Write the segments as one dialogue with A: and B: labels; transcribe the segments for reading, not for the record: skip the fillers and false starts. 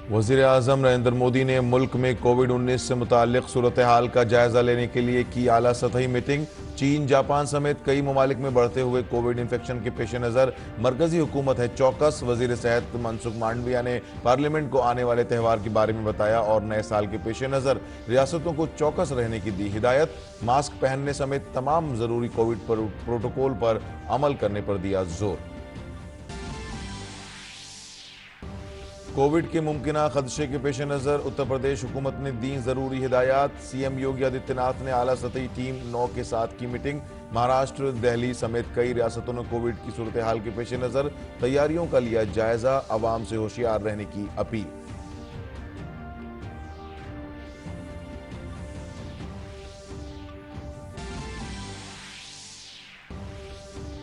A: वज़ीर आज़म नरेंद्र मोदी ने मुल्क में कोविड-19 से मुताल्लिक सूरत हाल का जायजा लेने के लिए की आला सतही मीटिंग। चीन, जापान समेत कई ममालिक में बढ़ते हुए कोविड इन्फेक्शन के पेश नज़र मरकजी हुकूमत है चौकस। वज़ीर सेहत मनसुख मांडविया ने पार्लियामेंट को आने वाले त्यौहार के बारे में बताया और नए साल के पेश नज़र रियासतों को चौकस रहने की दी हिदायत। मास्क पहनने समेत तमाम जरूरी कोविड प्रोटोकॉल पर अमल करने पर दिया जोर। कोविड के मुमकिना खदशे के पेश नज़र उत्तर प्रदेश हुकूमत ने दी जरूरी हिदायत। सीएम योगी आदित्यनाथ ने आला सतही टीम 9 के साथ की मीटिंग। महाराष्ट्र, दिल्ली समेत कई रियासतों ने कोविड की सूरत हाल के पेश नज़र तैयारियों का लिया जायजा। अवाम से होशियार रहने की अपील।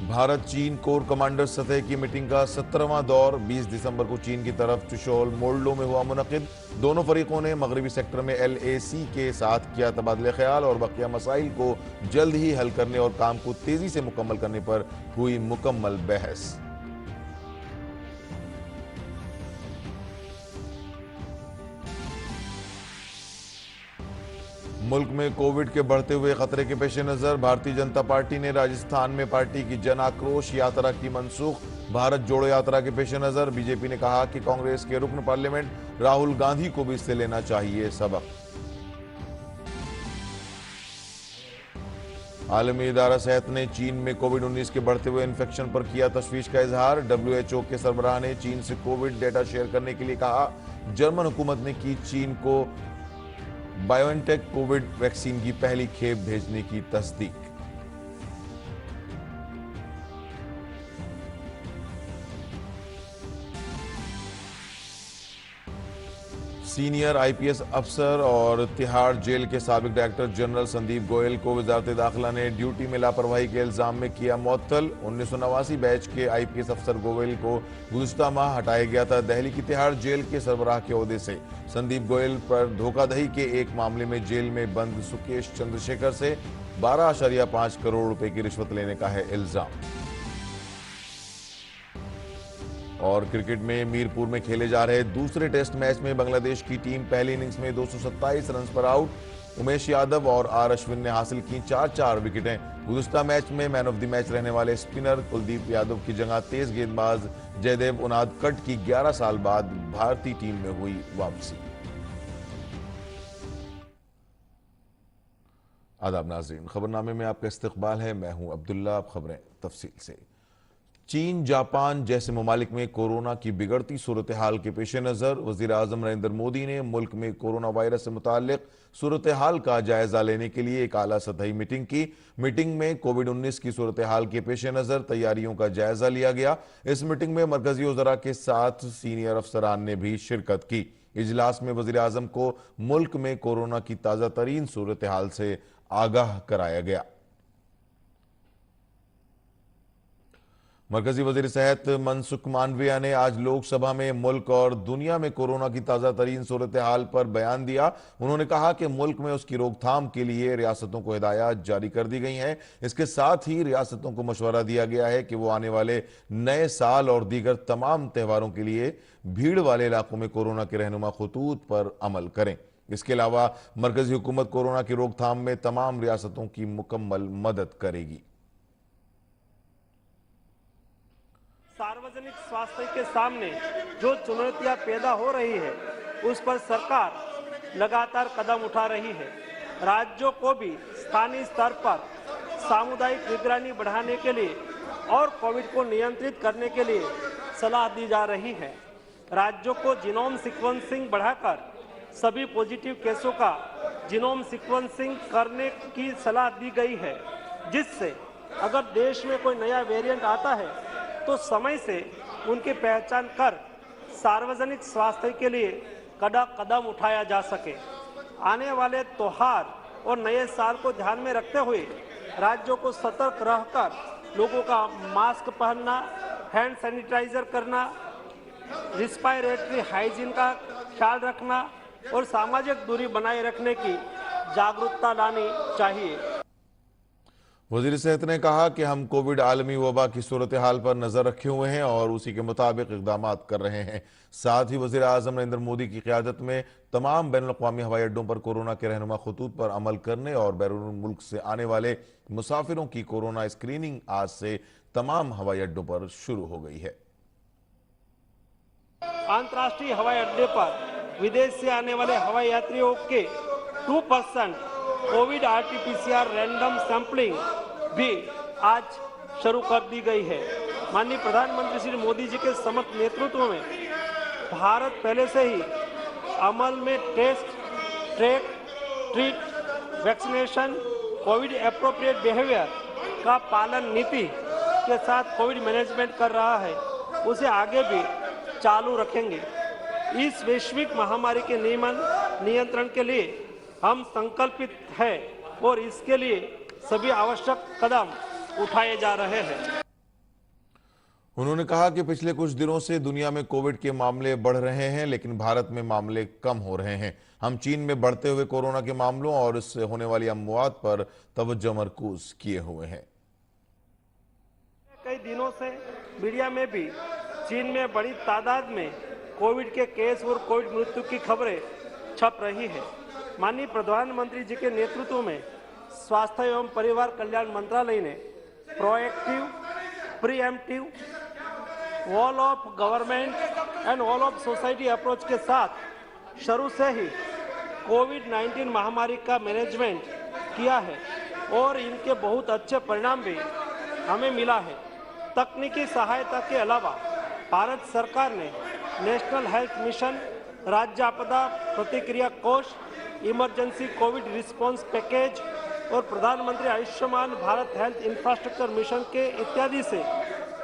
A: भारत चीन कोर कमांडर सतह की मीटिंग का 17वां दौर 20 दिसंबर को चीन की तरफ चुशोल मोल्डो में हुआ मुनक़िद। दोनों फरीकों ने मगरबी सेक्टर में LAC के साथ किया तबादले ख्याल और बकिया मसाइल को जल्द ही हल करने और काम को तेजी से मुकम्मल करने पर हुई मुकम्मल बहस। मुल्क में कोविड के बढ़ते हुए खतरे के पेश नजर भारतीय जनता पार्टी ने राजस्थान में पार्टी की जन आक्रोश यात्रा की मनसूख। भारत जोड़ो यात्रा के पेश नजर बीजेपी ने कहा कि कांग्रेस के रुकन पार्लियामेंट राहुल गांधी को भी इससे लेना चाहिए सबक। आलमी इदारा सेहत ने चीन में कोविड-19 के बढ़ते हुए इन्फेक्शन पर किया तशवीश का इजहार। WHO के सरबराह ने चीन से कोविड डेटा शेयर करने के लिए कहा। जर्मन हुकूमत ने की चीन को बायोएनटेक कोविड वैक्सीन की पहली खेप भेजने की तस्दीक। सीनियर IPS अफसर और तिहाड़ जेल के साबिक डायरेक्टर जनरल संदीप गोयल को वजारत दाखिला ने ड्यूटी में लापरवाही के इल्जाम में किया मुअत्तल। 1989 बैच के IPS अफसर गोयल को गुज़िश्ता माह हटाया गया था। दिल्ली की तिहाड़ जेल के सरबराह के ओहदे से संदीप गोयल पर धोखाधड़ी के एक मामले में जेल में बंद सुकेश चंद्रशेखर से 12.5 करोड़ रुपए की रिश्वत लेने का है इल्जाम। और क्रिकेट में मीरपुर में खेले जा रहे दूसरे टेस्ट मैच में बांग्लादेश की टीम पहली इनिंग्स में 227 रन पर आउट। उमेश यादव और R अश्विन ने हासिल की 4-4 विकेटें। गुज़िश्ता मैच में मैन ऑफ द मैच रहने वाले स्पिनर कुलदीप यादव की जगह तेज गेंदबाज जयदेव उनादकट की 11 साल बाद भारतीय टीम में हुई वापसी। आदाब नाज़रीन, खबरनामे में आपका इस्तकबाल है। मैं हूं अब्दुल्ला। अब खबरें तफसील से। चीन, जापान जैसे ममालिक में कोरोना की बिगड़ती सूरत हाल के पेश नज़र वज़ीर आज़म नरेंद्र मोदी ने मुल्क में कोरोना वायरस से मुताल्लिक सूरत हाल का जायजा लेने के लिए एक आला सतही मीटिंग की। मीटिंग में कोविड-19 की सूरत हाल के पेश नज़र तैयारियों का जायजा लिया गया। इस मीटिंग में मरकजी वज़रा के साथ सीनियर अफसरान ने भी शिरकत की। इजलास में वज़ीर आज़म को मुल्क में कोरोना की ताज़ा तरीन सूरत हाल से आगाह कराया गया। मरकजी वजीर सेहत मनसुख मांडविया ने आज लोकसभा में मुल्क और दुनिया में कोरोना की ताज़ा तरीन सूरत हाल पर बयान दिया। उन्होंने कहा कि मुल्क में उसकी रोकथाम के लिए रियासतों को हिदायत जारी कर दी गई हैं। इसके साथ ही रियासतों को मशवरा दिया गया है कि वो आने वाले नए साल और दीगर तमाम त्योहारों के लिए भीड़ वाले इलाकों में कोरोना के रहनुमा खतूत पर अमल करें। इसके अलावा मरकजी हुकूमत कोरोना की रोकथाम में तमाम रियासतों की मुकम्मल मदद करेगी।
B: सार्वजनिक स्वास्थ्य के सामने जो चुनौतियां पैदा हो रही है उस पर सरकार लगातार कदम उठा रही है। राज्यों को भी स्थानीय स्तर पर सामुदायिक निगरानी बढ़ाने के लिए और कोविड को नियंत्रित करने के लिए सलाह दी जा रही है। राज्यों को जीनोम सीक्वेंसिंग बढ़ाकर सभी पॉजिटिव केसों का जीनोम सीक्वेंसिंग करने की सलाह दी गई है, जिससे अगर देश में कोई नया वेरिएंट आता है तो समय से उनकी पहचान कर सार्वजनिक स्वास्थ्य के लिए कड़ा कदम उठाया जा सके। आने वाले त्योहार और नए साल को ध्यान में रखते हुए राज्यों को सतर्क रहकर लोगों का मास्क पहनना, हैंड सैनिटाइजर करना, रिस्पायरेटरी हाइजीन का ख्याल रखना और सामाजिक दूरी बनाए रखने की जागरूकता लानी चाहिए।
A: वजीर सेहत ने कहा कि हम कोविड आलमी वबा की सूरत हाल पर नजर रखे हुए हैं और उसी के मुताबिक इकदाम कर रहे हैं। साथ ही वजीर आजम नरेंद्र मोदी की क़यादत में तमाम बैनुल अक़वामी हवाई अड्डों पर कोरोना के रहनुमा खतूत पर अमल करने और बैरून मुल्क से आने वाले मुसाफिरों की कोरोना स्क्रीनिंग आज से तमाम हवाई अड्डों पर शुरू हो गई है।
B: अंतर्राष्ट्रीय हवाई अड्डे पर विदेश से आने वाले हवाई यात्रियों के 2% कोविड RT-PCR रैंडम सैंपलिंग भी आज शुरू कर दी गई है। माननीय प्रधानमंत्री श्री मोदी जी के समर्थ नेतृत्व में भारत पहले से ही अमल में test, track, treat, vaccination, Covid appropriate behaviour का पालन नीति के साथ कोविड मैनेजमेंट कर रहा है। उसे आगे भी चालू रखेंगे। इस वैश्विक महामारी के नियंत्रण के लिए हम संकल्पित हैं और इसके लिए सभी आवश्यक कदम उठाए जा रहे हैं।
A: उन्होंने कहा कि पिछले कुछ दिनों से दुनिया में कोविड के मामले बढ़ रहे हैं, लेकिन भारत में मामले कम हो रहे हैं। हम चीन में बढ़ते हुए कोरोना के मामलों और इससे होने वाली अमवात पर तवज्जो मरकूज किए हुए हैं।
B: कई दिनों से मीडिया में भी चीन में बड़ी तादाद में कोविड के केस और कोविड मृत्यु की खबरें छप रही है। माननीय प्रधानमंत्री जी के नेतृत्व में स्वास्थ्य एवं परिवार कल्याण मंत्रालय ने proactive, pre-emptive, all of government and all of society approach के साथ शुरू से ही कोविड-19 महामारी का मैनेजमेंट किया है और इनके बहुत अच्छे परिणाम भी हमें मिला है। तकनीकी सहायता के अलावा भारत सरकार ने नेशनल हेल्थ मिशन, राज्य आपदा प्रतिक्रिया कोष, इमरजेंसी कोविड रिस्पांस पैकेज और प्रधानमंत्री Ayushman Bharat health infrastructure mission के इत्यादि से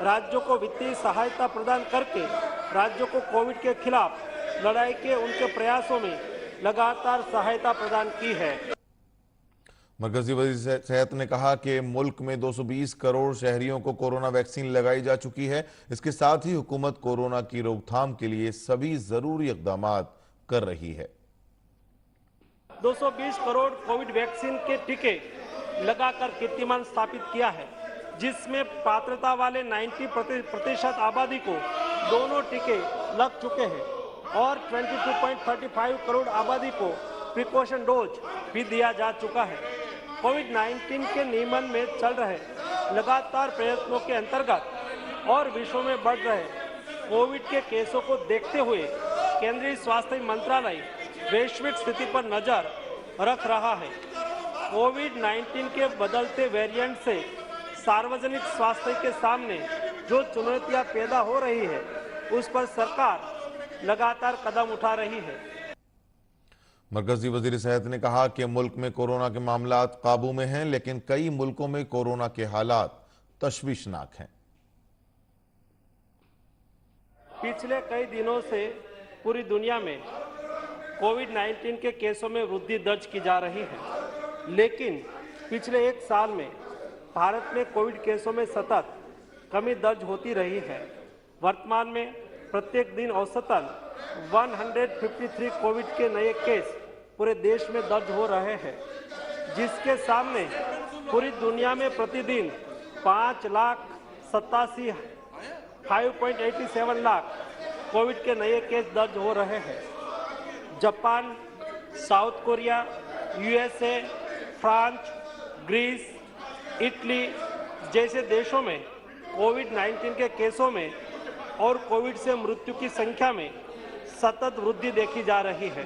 B: राज्यों को वित्तीय सहायता प्रदान करके राज्यों को कोविड के खिलाफ लड़ाई के उनके प्रयासों में लगातार सहायता प्रदान की है।
A: मरकजी वज़ीर सेहत ने कहा कि मुल्क में 220 करोड़ शहरियों को कोरोना वैक्सीन लगाई जा चुकी है। इसके साथ ही हुकूमत कोरोना की रोकथाम के लिए सभी जरूरी इक़दाम कर रही है।
B: 220 करोड़ कोविड वैक्सीन के टीके लगाकर कीर्तिमान स्थापित किया है, जिसमें पात्रता वाले 90% आबादी को दोनों टीके लग चुके हैं और 22.35 करोड़ आबादी को प्रिकॉशन डोज भी दिया जा चुका है। कोविड-19 के नियमन में चल रहे लगातार प्रयत्नों के अंतर्गत और विश्व में बढ़ रहे कोविड के केसों को देखते हुए केंद्रीय स्वास्थ्य मंत्रालय वैश्विक स्थिति पर नजर रख रहा है। कोविड-19 के बदलते वेरिएंट से सार्वजनिक स्वास्थ्य के सामने जो चुनौतियां पैदा हो रही है, उस पर सरकार लगातार कदम उठा रही है।
A: मरकजी वजीर सेहत ने कहा कि मुल्क में कोरोना के मामलात काबू में हैं, लेकिन कई मुल्कों में कोरोना के हालात तशवीशनाक हैं।
B: पिछले कई दिनों से पूरी दुनिया में कोविड-19 के केसों में वृद्धि दर्ज की जा रही है, लेकिन पिछले एक साल में भारत में कोविड केसों में सतत कमी दर्ज होती रही है। वर्तमान में प्रत्येक दिन औसतन 153 कोविड के नए केस पूरे देश में दर्ज हो रहे हैं, जिसके सामने पूरी दुनिया में प्रतिदिन 5,87,587 लाख कोविड के नए केस दर्ज हो रहे हैं। Japan, South Korea, USA, France, Greece, Italy जैसे देशों में कोविड-19 के केसों में और कोविड से मृत्यु की संख्या में सतत वृद्धि देखी जा रही है।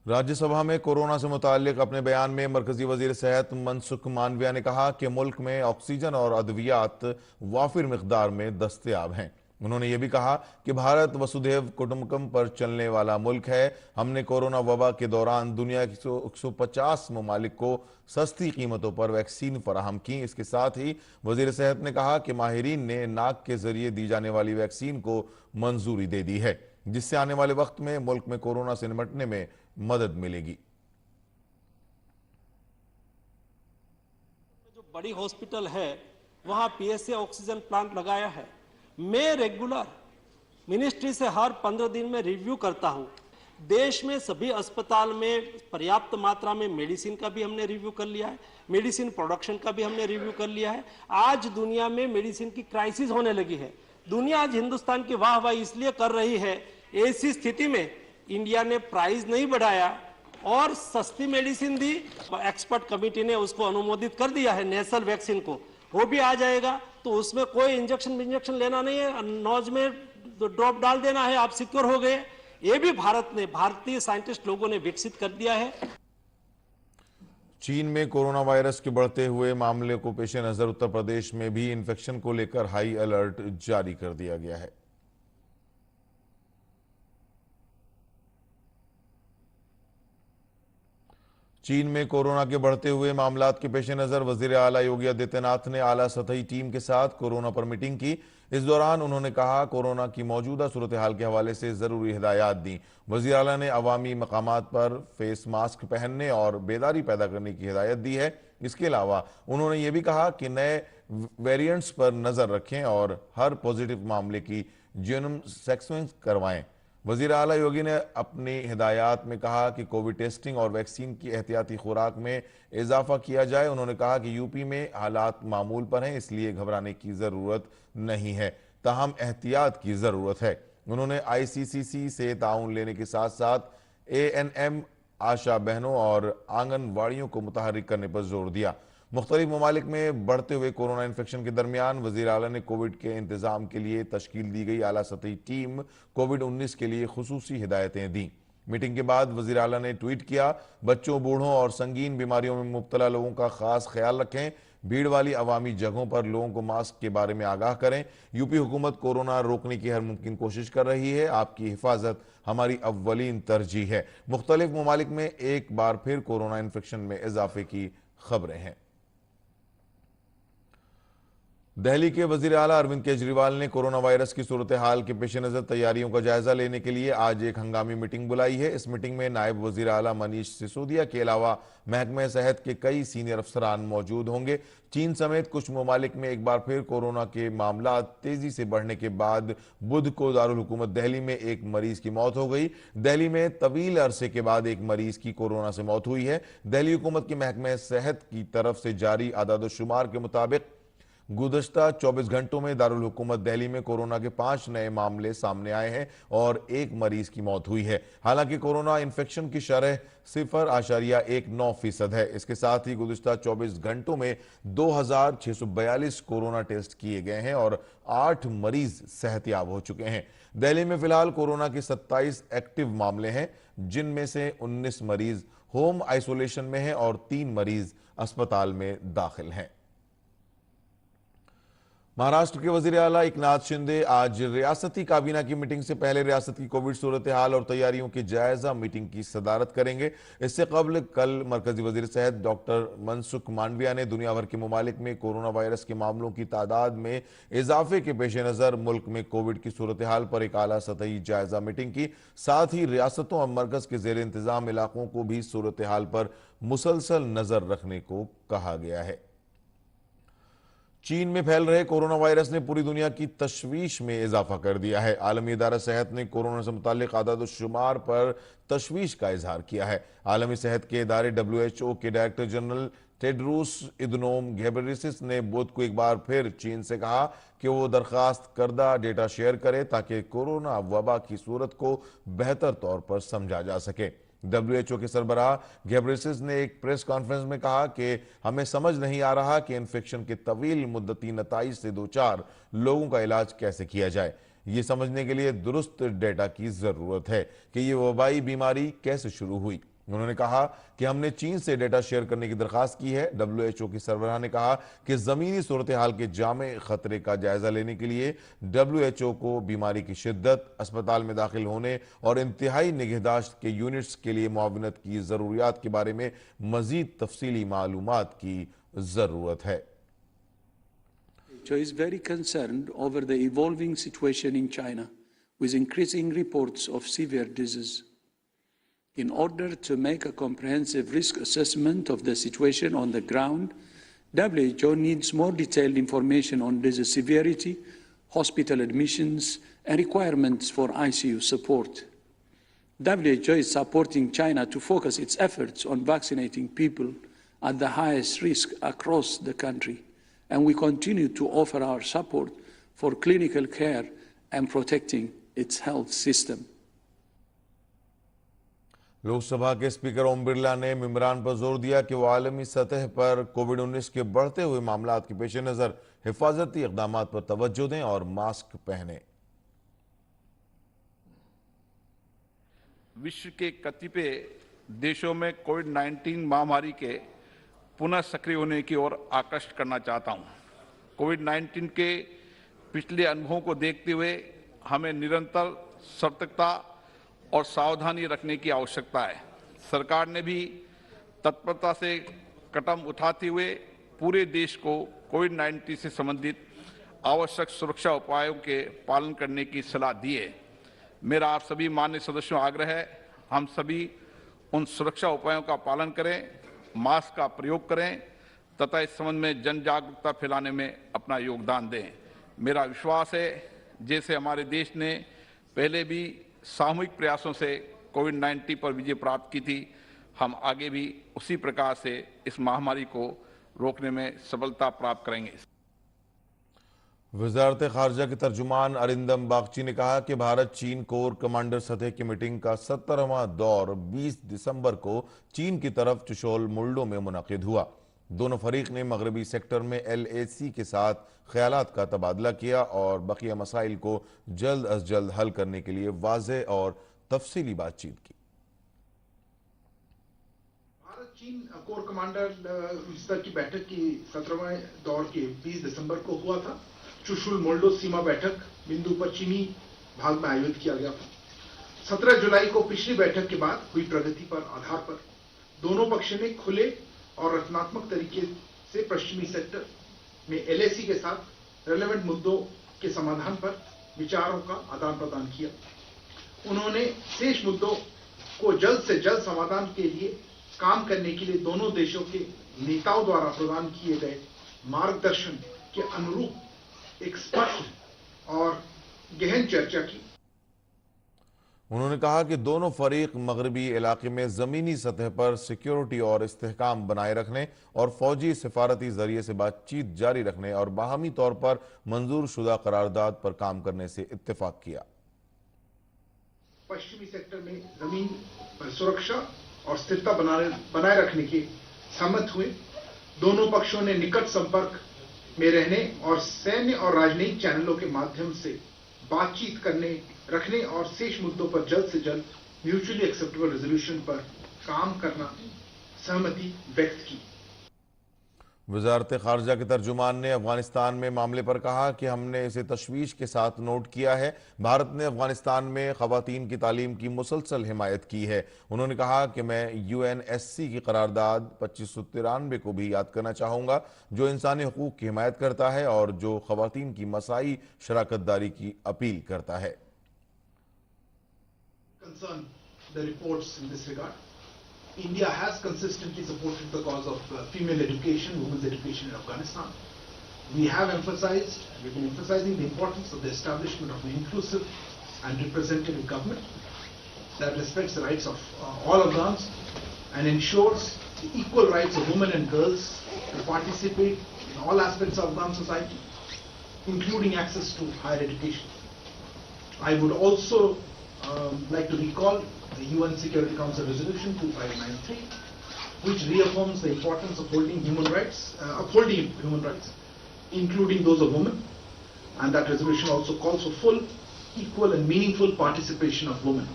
A: राज्यसभा में कोरोना से मुताल्लिक अपने बयान में मरकजी वजीर सेहत मनसुख मांडविया ने कहा कि मुल्क में ऑक्सीजन और अद्वियात वाफिर मिकदार में दस्तयाब हैं। उन्होंने ये भी कहा कि भारत वसुधैव कुटुंबकम पर चलने वाला मुल्क है। हमने कोरोना वबा के दौरान दुनिया के 150 ममालिक को सस्ती कीमतों पर वैक्सीन फराहम की। इसके साथ ही वजीर सेहत ने कहा कि माहिरीन ने नाक के जरिए दी जाने वाली वैक्सीन को मंजूरी दे दी है, जिससे आने वाले वक्त में मुल्क में कोरोना से निपटने में मदद मिलेगी।
B: जो बड़ी हॉस्पिटल है वहां PSA ऑक्सीजन प्लांट लगाया है। मैं रेगुलर मिनिस्ट्री से हर 15 दिन में रिव्यू करता हूं। देश में सभी अस्पताल में पर्याप्त मात्रा में मेडिसिन का भी हमने रिव्यू कर लिया है, मेडिसिन प्रोडक्शन का भी हमने रिव्यू कर लिया है। आज दुनिया में मेडिसिन की क्राइसिस होने लगी है। दुनिया आज हिंदुस्तान की वाहवाही इसलिए कर रही है, ऐसी स्थिति में इंडिया ने प्राइस नहीं बढ़ाया और सस्ती मेडिसिन दी। एक्सपर्ट कमेटी ने उसको अनुमोदित कर दिया है, नेशनल वैक्सीन को, वो भी आ जाएगा। तो उसमें कोई इंजेक्शन लेना नहीं है, नोज में ड्रॉप डाल देना है, आप सिक्योर हो गए। ये भी भारतीय साइंटिस्ट लोगों ने विकसित कर दिया है।
A: चीन में कोरोना वायरस के बढ़ते हुए मामले को पेश नजर उत्तर प्रदेश में भी इन्फेक्शन को लेकर हाई अलर्ट जारी कर दिया गया है। चीन में कोरोना के बढ़ते हुए मामलात के पेश नजर वजीर आला योगी आदित्यनाथ ने आला सतही टीम के साथ कोरोना पर मीटिंग की। इस दौरान उन्होंने कहा, कोरोना की मौजूदा सूरत हाल के हवाले से जरूरी हिदायत दी। वजीर आला ने अवामी मकामात पर फेस मास्क पहनने और बेदारी पैदा करने की हिदायत दी है। इसके अलावा उन्होंने ये भी कहा कि नए वेरिएंट्स पर नजर रखें और हर पॉजिटिव मामले की जीनोम सीक्वेंस करवाएं। वजीर आला योगी ने अपनी हिदायत में कहा कि कोविड टेस्टिंग और वैक्सीन की एहतियाती खुराक में इजाफा किया जाए। उन्होंने कहा कि यूपी में हालात मामूल पर हैं, इसलिए घबराने की जरूरत नहीं है, ताहम एहतियात की जरूरत है। उन्होंने ICCC से ताउन लेने के साथ साथ ANM, आशा बहनों और आंगनवाड़ियों को मुतहर्रिक करने पर जोर दिया। मुख्तलिफ ममालिक में बढ़ते हुए कोरोना इन्फेक्शन के दरमियान वजीर आला ने कोविड के इंतजाम के लिए तश्कील दी गई आला सतही टीम कोविड-19 के लिए खुसूसी हिदायतें दी। मीटिंग के बाद वजीर आला ने ट्वीट किया, बच्चों, बूढ़ों और संगीन बीमारियों में मुब्तला लोगों का खास ख्याल रखें। भीड़ वाली अवामी जगहों पर लोगों को मास्क के बारे में आगाह करें। यूपी हुकूमत कोरोना रोकने की हर मुमकिन कोशिश कर रही है। आपकी हिफाजत हमारी अव्वलीन तरजीह है। मुख्तलिफ ममालिक में एक बार फिर कोरोना इन्फेक्शन में इजाफे की खबरें हैं। दिल्ली के वजीर आला अरविंद केजरीवाल ने कोरोना वायरस की सूरत हाल के पेश नजर तैयारियों का जायजा लेने के लिए आज एक हंगामी मीटिंग बुलाई है। इस मीटिंग में नायब वजीर आला मनीष सिसोदिया के अलावा महकमे सेहत के कई सीनियर अफसरान मौजूद होंगे। चीन समेत कुछ ममालिक में एक बार फिर कोरोना के मामला तेजी से बढ़ने के बाद बुध को दारुल हुकूमत दिल्ली में एक मरीज की मौत हो गई। दिल्ली में तवील अरसे के बाद एक मरीज की कोरोना से मौत हुई है। दिल्ली हुकूमत के महकमे सेहत की तरफ से जारी आदाद-ओ-शुमार के मुताबिक गुज़श्ता 24 घंटों में दारुल हुकूमत दिल्ली में कोरोना के 5 नए मामले सामने आए हैं और एक मरीज की मौत हुई है। हालांकि कोरोना इन्फेक्शन की शरह 0.19% है। इसके साथ ही गुज़श्ता 24 घंटों में 2642 कोरोना टेस्ट किए गए हैं और 8 मरीज सेहतयाब हो चुके हैं। दिल्ली में फिलहाल कोरोना के 27 एक्टिव मामले हैं, जिनमें से 19 मरीज होम आइसोलेशन में हैं और 3 मरीज अस्पताल में दाखिल हैं। महाराष्ट्र के वजीर आला एकनाथ शिंदे आज रियासती काबीना की मीटिंग से पहले रियासत की कोविड सूरत हाल और तैयारियों की जायजा मीटिंग की सदारत करेंगे। इससे कबल कल मरकजी वजीर सेहत डॉक्टर मनसुख मांडविया ने दुनिया भर के ममालिक में कोरोना वायरस के मामलों की तादाद में इजाफे के पेश नजर मुल्क में कोविड की सूरत हाल पर एक आला सतही जायजा मीटिंग की। साथ ही रियासतों और मरकज के जेर इंतजाम इलाकों को भी सूरत हाल पर मुसलसल नजर रखने को कहा गया है। चीन में फैल रहे कोरोना वायरस ने पूरी दुनिया की तशवीश में इजाफा कर दिया है। आलमी इदारा सेहत ने कोरोना से मुताल्लिक आदाद-ओ-शुमार पर तशवीश का इजहार किया है। आलमी सेहत के इदारे WHO के director general Tedros Adhanom Ghebreyesus ने बुध को एक बार फिर चीन से कहा कि वो दरखास्त करदा डेटा शेयर करे ताकि कोरोना वबा की सूरत को बेहतर तौर पर समझा जा सके। WHO के सरबराह घेब्रेयेसस ने एक प्रेस कॉन्फ्रेंस में कहा कि हमें समझ नहीं आ रहा कि इन्फेक्शन के तवील मुद्दती नताइज से 2-4 लोगों का इलाज कैसे किया जाए। ये समझने के लिए दुरुस्त डेटा की जरूरत है कि ये वबाई बीमारी कैसे शुरू हुई। उन्होंने कहा कि हमने चीन से डेटा शेयर करने की दरखास्त की है। WHO की सरबराह ने कहा कि जमीनी सूरत हाल के जामे खतरे का जायजा लेने के लिए WHO को बीमारी की शिद्दत, अस्पताल में दाखिल होने और इंतहाई निगहदाश्त के यूनिट्स के लिए मुआवनत की जरूरियात के बारे में मजीद तफसीली मालूमात की जरूरत है।
C: is very concerned over the evolving situation in China with increasing reports of severe disease. In order to make a comprehensive risk assessment of the situation on the ground, WHO needs more detailed information on disease severity, causes, and potential risks. hospital admissions, and requirements for ICU support. WHO is supporting China to focus its efforts on vaccinating people at the highest risk across the country, and we continue to offer our support for clinical care and protecting its health system.
A: Lok Sabha के speaker Om Birla ने इमरान पर जोर दिया कि वो आलमी सतह पर कोविड-19 के बढ़ते हुए मामलात के पेश नज़र हिफाजती इक़दाम पर तवज्जो दें और मास्क पहनें।
D: विश्व के कतिपय देशों में कोविड-19 महामारी के पुनः सक्रिय होने की ओर आकर्षित करना चाहता हूं। कोविड-19 के पिछले अनुभवों को देखते हुए हमें निरंतर सतर्कता और सावधानी रखने की आवश्यकता है। सरकार ने भी तत्परता से कदम उठाते हुए पूरे देश को कोविड-19 से संबंधित आवश्यक सुरक्षा उपायों के पालन करने की सलाह दी है। मेरा आप सभी माननीय सदस्यों आग्रह है, हम सभी उन सुरक्षा उपायों का पालन करें, मास्क का प्रयोग करें तथा इस संबंध में जन जागरूकता फैलाने में अपना योगदान दें। मेरा विश्वास है, जैसे हमारे देश ने पहले भी सामूहिक प्रयासों से कोविड-19 पर विजय प्राप्त की थी, हम आगे भी उसी प्रकार से इस महामारी को रोकने में सफलता प्राप्त करेंगे।
A: वजारत खारजा के तर्जुमान अरिंदम बागची ने कहा कि भारत चीन कोर कमांडर सतह की मीटिंग का 70वां दौर 20 दिसंबर को चीन की तरफ चुशोल मुल्डो में मुनक़िद हुआ। दोनों फरीक ने मगरबी सेक्टर में LAC के साथ ख्यालात का तबादला किया और बकिया मसाइल को जल्द अज जल्द हल करने के लिए वाज़ेह और तफसीली बातचीत की।
E: भारत चीन कोर कमांडर स्तर की बैठक की 17वें दौर के 20 दिसंबर को हुआ था। चुशुल मोल्डो सीमा बैठक बिंदु पर चीनी भाग में आयोजित किया गया था। 17 जुलाई को पिछली बैठक के बाद हुई प्रगति पर आधार पर दोनों पक्ष ने खुले और रचनात्मक तरीके से पश्चिमी सेक्टर में LAC के साथ रेलेवेंट मुद्दों के समाधान पर विचारों का आदान प्रदान किया। उन्होंने शेष मुद्दों को जल्द से जल्द समाधान के लिए काम करने के लिए दोनों देशों के नेताओं द्वारा प्रदान किए गए मार्गदर्शन के अनुरूप एक स्पष्ट और गहन चर्चा की।
A: उन्होंने कहा कि दोनों फरीक मगरबी इलाके में ज़मीनी सतह पर सिक्योरिटी और इस्तेहकाम बनाए रखने और फौजी सिफारती जरिए से बातचीत जारी रखने और बाहमी तौर पर मंजूर शुदा करारदाद पर काम करने से इत्तेफाक किया।
E: पश्चिमी सेक्टर में जमीन पर सुरक्षा और स्थिरता बनाए रखने के सहमत हुए। दोनों पक्षों ने निकट संपर्क में रहने और सैन्य और राजनयिक चैनलों के माध्यम से बातचीत रखने और शेष मुद्दों पर जल्द से जल्द म्यूचुअली एक्सेप्टेबल रेजोल्यूशन पर काम करना सहमति व्यक्त की।
A: वजारत खारजा के तर्जुमान ने अफगानिस्तान में मामले पर कहा कि हमने इसे तशवीश के साथ नोट किया है। भारत ने अफगानिस्तान में खवातीन की तालीम की मुसलसल हिमायत की है। उन्होंने कहा कि मैं UNSC की करारदाद 2593 को भी याद करना चाहूँगा, जो इंसानी हकूक़ की हिमायत करता है और जो खवातीन की मसाई शराकत दारी की अपील करता है।
E: India has consistently supported the cause of female education, women's education in Afghanistan. We've been emphasizing the importance of the establishment of an inclusive and representative government that respects the rights of all Afghans and ensures the equal rights of women and girls to participate in all aspects of Afghan society, including access to higher education. I would also like to recall the UN Security Council Resolution 2593, which reaffirms the importance of upholding human rights, including those of women, and that resolution also calls for full, equal and meaningful participation of women.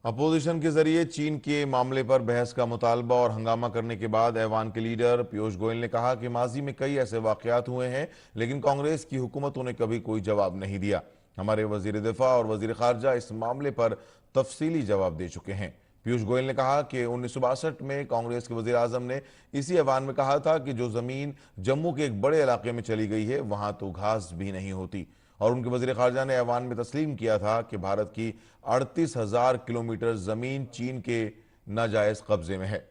A: Opposition के जरिए चीन के मामले पर बहस का मुतालबा और हंगामा करने के बाद ऐवान के लीडर पीयूष गोयल ने कहा कि माजी में कई ऐसे वाकयात हुए हैं, लेकिन कांग्रेस की हुकूमतों ने कभी कोई जवाब नहीं दिया। हमारे वजीर दिफा और वजीर खारजा इस मामले पर तफसीली जवाब दे चुके हैं। पीयूष गोयल ने कहा कि 1962 में कांग्रेस के वजीर आजम ने इसी ऐवान में कहा था कि जो जमीन जम्मू के एक बड़े इलाके में चली गई है वहां तो घास भी नहीं होती, और उनके वजीर खारजा ने ऐवान में तस्लीम किया था कि भारत की 38,000 किलोमीटर जमीन चीन के नाजायज कब्जे में है।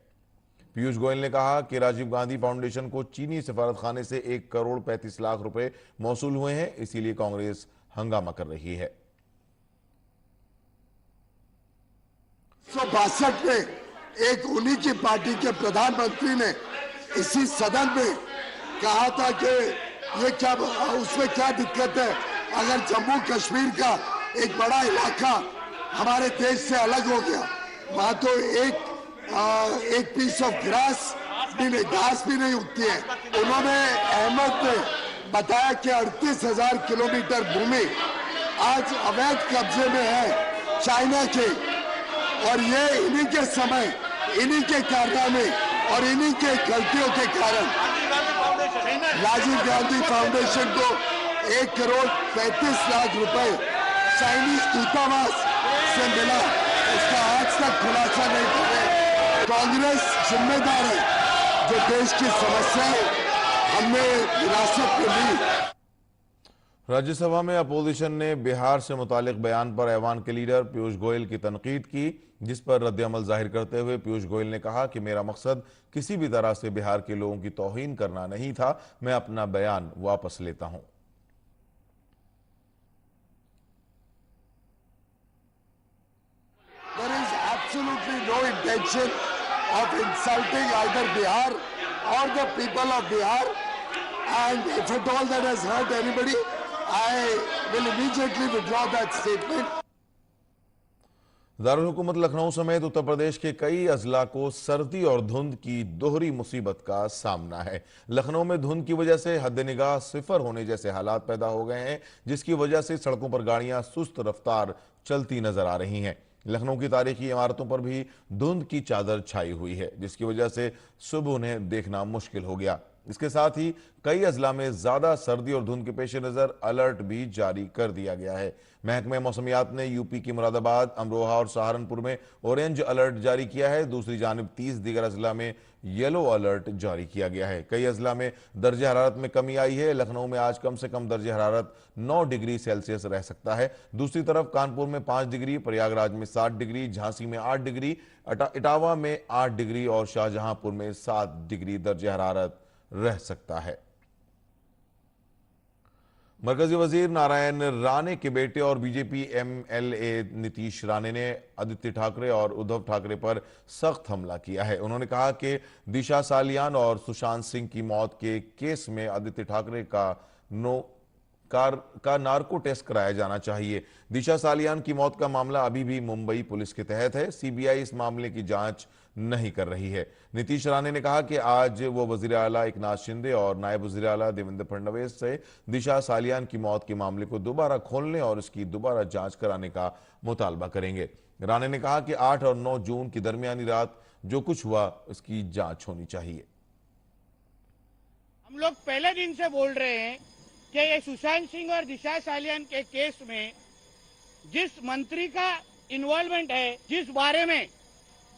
A: पीयूष गोयल ने कहा कि राजीव गांधी फाउंडेशन को चीनी सफारतखाने से 1 करोड़ 35 लाख रुपए मौसूल हुए हैं, इसीलिए कांग्रेस हंगामा कर रही है।
F: 1962 में एक उन्हीं की पार्टी के प्रधानमंत्री ने इसी सदन में कहा था कि ये क्या, उसमें क्या दिक्कत है अगर जम्मू कश्मीर का एक बड़ा इलाका हमारे देश से अलग हो गया, वहां तो एक पीस ऑफ घास भी नहीं उगती है। उन्होंने अहमद ने बताया कि 38,000 किलोमीटर भूमि आज अवैध कब्जे में है चाइना के, और ये इन्हीं के समय, इन्हीं के कारनामे और इन्हीं के गलतियों के कारण राजीव गांधी फाउंडेशन को 1 करोड़ 35 लाख रुपए चाइनीज दूतावास से मिला, उसका आज तक खुलासा नहीं कर रहे। कांग्रेस जिम्मेदार है, जो देश की समस्याएं हमने विरासत में ली।
A: राज्यसभा में अपोजिशन ने बिहार से मुतालिक बयान पर ऐवान के लीडर पीयूष गोयल की तनकीद की, जिस पर रद्द-ए-अमल जाहिर करते हुए पीयूष गोयल ने कहा कि मेरा मकसद किसी भी तरह से बिहार के लोगों की तौहीन करना नहीं था, मैं अपना बयान वापस लेता हूं।
F: There is absolutely no intention of insulting either Bihar or the people of Bihar, and if at all that has hurt anybody, I will immediately withdraw that statement.
A: Darul हुकूमत लखनऊ समेत उत्तर प्रदेश के कई अजला को सर्दी और धुंध की दोहरी मुसीबत का सामना है। लखनऊ में धुंध की वजह से हद निगाह सिफर होने जैसे हालात पैदा हो गए हैं, जिसकी वजह से सड़कों पर गाड़ियां सुस्त रफ्तार चलती नजर आ रही हैं। लखनऊ की तारीखी इमारतों पर भी धुंध की चादर छाई हुई है, जिसकी वजह से सुबह उन्हें देखना मुश्किल हो गया। इसके साथ ही कई अजला में ज्यादा सर्दी और धुंध के पेश नजर अलर्ट भी जारी कर दिया गया है। महकमे मौसमियात ने यूपी की मुरादाबाद, अमरोहा और सहारनपुर में ऑरेंज अलर्ट जारी किया है। दूसरी जानिब 30 दीगर अजला में येलो अलर्ट जारी किया गया है। कई अजला में दर्जे हरारत में कमी आई है। लखनऊ में आज कम से कम दर्जे हरारत 9 डिग्री सेल्सियस रह सकता है। दूसरी तरफ कानपुर में 5 डिग्री, प्रयागराज में 7 डिग्री, झांसी में 8 डिग्री, इटावा में 8 डिग्री और शाहजहांपुर में 7 डिग्री दर्जे हरारत रह सकता है। मरकजी वजीर नारायण राणे के बेटे और बीजेपी एमएलए नीतीश राणे ने आदित्य ठाकरे और उद्धव ठाकरे पर सख्त हमला किया है। उन्होंने कहा कि दिशा सालियान और सुशांत सिंह की मौत के केस में आदित्य ठाकरे का नार्को टेस्ट कराया जाना चाहिए। दिशा सालियान की मौत का मामला अभी भी मुंबई पुलिस के तहत है। सीबीआई इस मामले की जांच नहीं कर रही है। नीतीश राणे ने कहा कि आज वो वजीर आला एकनाथ शिंदे और नायब वजीर आला देवेंद्र फडणवीस से दिशा सालियान की मौत के मामले को दोबारा खोलने और इसकी दोबारा जांच कराने का मुतालबा करेंगे। राणे ने कहा कि 8 और 9 जून की दरमियानी रात जो कुछ हुआ उसकी जांच होनी चाहिए।
G: हम लोग पहले दिन से बोल रहे हैं कि ये सुशांत सिंह और दिशा सालियान के केस में जिस मंत्री का इन्वॉल्वमेंट है, जिस बारे में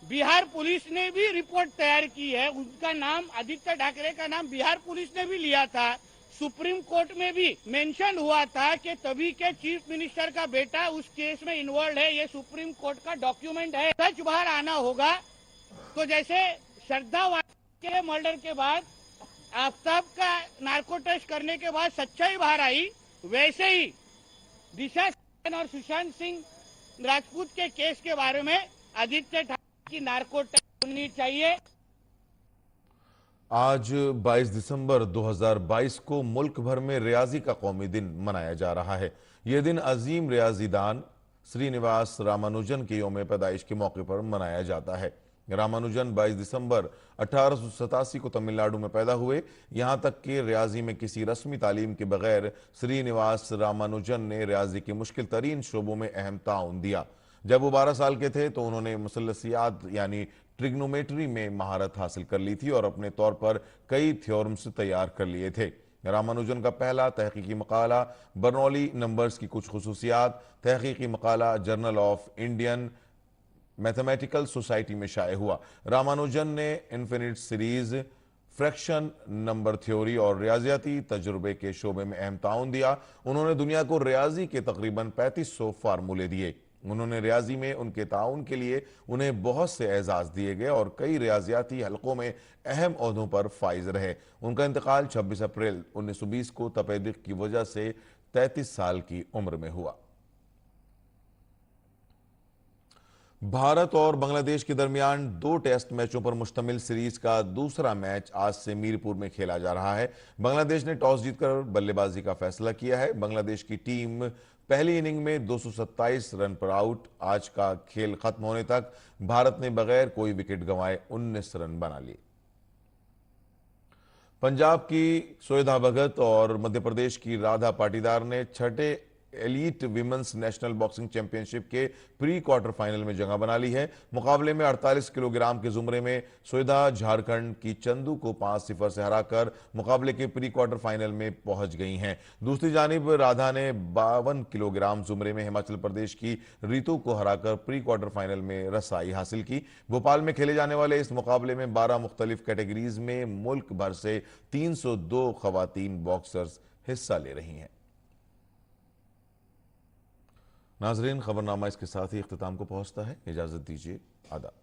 G: बिहार पुलिस ने भी रिपोर्ट तैयार की है, उनका नाम आदित्य ठाकरे का नाम बिहार पुलिस ने भी लिया था। सुप्रीम कोर्ट में भी मेंशन हुआ था कि तभी के चीफ मिनिस्टर का बेटा उस केस में इन्वॉल्व है। ये सुप्रीम कोर्ट का डॉक्यूमेंट है। सच बाहर आना होगा। तो जैसे श्रद्धा के मर्डर के बाद आफ्ताब का नार्को टेस्ट करने के बाद सच्चाई बाहर आई, वैसे ही दिशा और सुशांत सिंह राजपूत के केस के बारे में आदित्य ठाकरे की नार्को टेस्ट होनी चाहिए।
A: आज 22 दिसंबर 2022 को मुल्क भर में रियाजी का कौमी दिन मनाया जा रहा है। यह दिन अजीम रियाजीदान श्रीनिवास रामानुजन के यौम पैदाइश के मौके पर मनाया जाता है। रामानुजन 22 दिसंबर 1887 को तमिलनाडु में पैदा हुए। यहां तक कि रियाजी में किसी रस्मी तालीम के बगैर श्रीनिवास रामानुजन ने रियाजी के मुश्किल तरीन शोबों में अहम ताउन दिया। जब वो 12 साल के थे तो उन्होंने मुसल्लसियात यानी ट्रिग्नोमेट्री में महारत हासिल कर ली थी और अपने तौर पर कई थ्योरम्स तैयार कर लिए थे। रामानुजन का पहला तहकीकी मकाला बर्नौली नंबर्स की कुछ खुसूसियात, तहकीकी मकाला journal of Indian mathematical society में शाये हुआ। रामानुजन ने infinite series, fraction number theory और रियाजियाती तजुर्बे के शोबे में अहम ताउन दिया। उन्होंने दुनिया को रियाजी के तकरीबन 3500 फार्मूले दिए। उन्होंने रियाजी में उनके ताउन के लिए उन्हें बहुत से एजाज दिए गए और कई रियाजियाती हलकों में अहम ओहदों पर फाइज रहे। उनका इंतकाल 26 अप्रैल 1920 को तपेदिक की वजह से 33 साल की उम्र में हुआ। भारत और बांग्लादेश के दरमियान 2 टेस्ट मैचों पर मुश्तमिल सीरीज का दूसरा मैच आज से मीरपुर में खेला जा रहा है। बांग्लादेश ने टॉस जीतकर बल्लेबाजी का फैसला किया है। बांग्लादेश की टीम पहली इनिंग में 227 रन पर आउट। आज का खेल खत्म होने तक भारत ने बगैर कोई विकेट गंवाए 19 रन बना लिए। पंजाब की सोएधा भगत और मध्य प्रदेश की राधा पाटीदार ने छठे elite women's national boxing championship के प्री क्वार्टर फाइनल में जगह बना ली है। मुकाबले में 48 किलोग्राम के जुमरे में सोएधा झारखंड की चंदू को 5-0 से हराकर मुकाबले के प्री क्वार्टर फाइनल में पहुंच गई हैं। दूसरी जानिब राधा ने 52 किलोग्राम जुमरे में हिमाचल प्रदेश की रितु को हराकर प्री क्वार्टर फाइनल में रसाई हासिल की। भोपाल में खेले जाने वाले इस मुकाबले में 12 मुख्तलिफ कैटेगरीज में मुल्क भर से 302 खवातीन बॉक्सर्स हिस्सा ले रही हैं। नाजरीन, खबरनामा इसके साथ ही इख्तिताम को पहुंचता है। इजाजत दीजिए। आदाब।